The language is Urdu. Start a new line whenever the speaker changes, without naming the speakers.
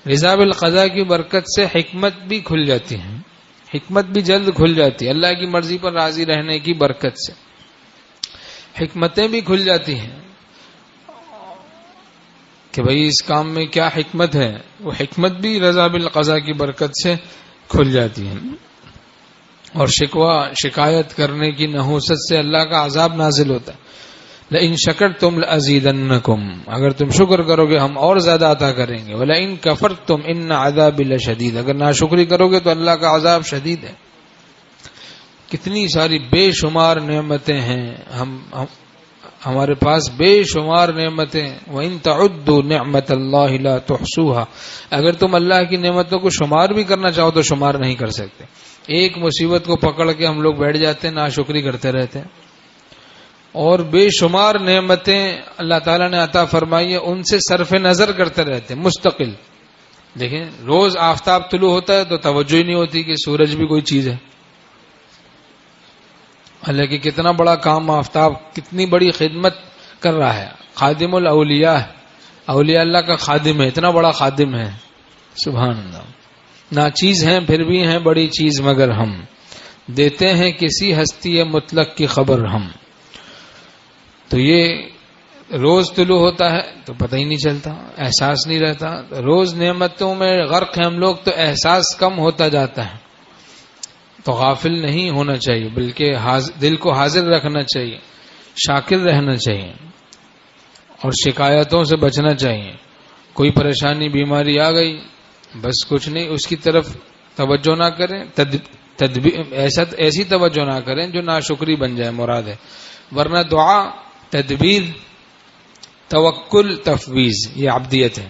رضا بالقضاء کی برکت سے حکمت بھی کھل جاتی ہے، حکمت بھی جلد کھل جاتی ہے، اللہ کی مرضی پر راضی رہنے کی برکت سے حکمتیں بھی کھل جاتی ہیں کہ بھئی اس کام میں کیا حکمت ہے، وہ حکمت بھی رضا بالقضاء کی برکت سے کھل جاتی ہے۔ اور شکوہ شکایت کرنے کی نحوست سے اللہ کا عذاب نازل ہوتا ہے۔ لئن شکرتم لازیدنکم، اگر تم شکر کرو گے ہم اور زیادہ عطا کریں گے، ولئن کفرتم ان عذابی لشدید، اگر ناشکری کرو گے تو اللہ کا عذاب شدید ہے۔ کتنی ساری بے شمار نعمتیں ہیں، ہمارے پاس بے شمار نعمتیں، وَإِن تَعُدُّوا نِعْمَةَ اللَّهِ لَا تُحْصُوهَا، اگر تم اللہ کی نعمتوں کو شمار بھی کرنا چاہو تو شمار نہیں کر سکتے۔ ایک مصیبت کو پکڑ کے ہم لوگ بیٹھ جاتے ہیں، ناشکری کرتے رہتے ہیں، اور بے شمار نعمتیں اللہ تعالیٰ نے عطا فرمائی ہے ان سے صرف نظر کرتے رہتے ہیں مستقل۔ دیکھیں روز آفتاب طلوع ہوتا ہے تو توجہ ہی نہیں ہوتی کہ سورج بھی کوئی چیز ہے، حالانکہ کتنا بڑا کام آفتاب، کتنی بڑی خدمت کر رہا ہے، خادم الاولیاء ہے، اولیاء اللہ کا خادم ہے، اتنا بڑا خادم ہے، سبحان اللہ۔ نا چیز ہیں پھر بھی ہیں بڑی چیز مگر ہم، دیتے ہیں کسی ہستی مطلق کی خبر ہم۔ تو یہ روز طلوع ہوتا ہے تو پتہ ہی نہیں چلتا، احساس نہیں رہتا، روز نعمتوں میں غرق ہیں ہم لوگ تو احساس کم ہوتا جاتا ہے۔ تو غافل نہیں ہونا چاہیے بلکہ دل کو حاضر رکھنا چاہیے، شاکر رہنا چاہیے اور شکایتوں سے بچنا چاہیے۔ کوئی پریشانی بیماری آ گئی بس کچھ نہیں، اس کی طرف توجہ نہ کریں، ایسی توجہ نہ کریں جو ناشکری بن جائے، مراد ہے، ورنہ دعا، تدبیر، توکل، تفویض یہ عبدیت ہے۔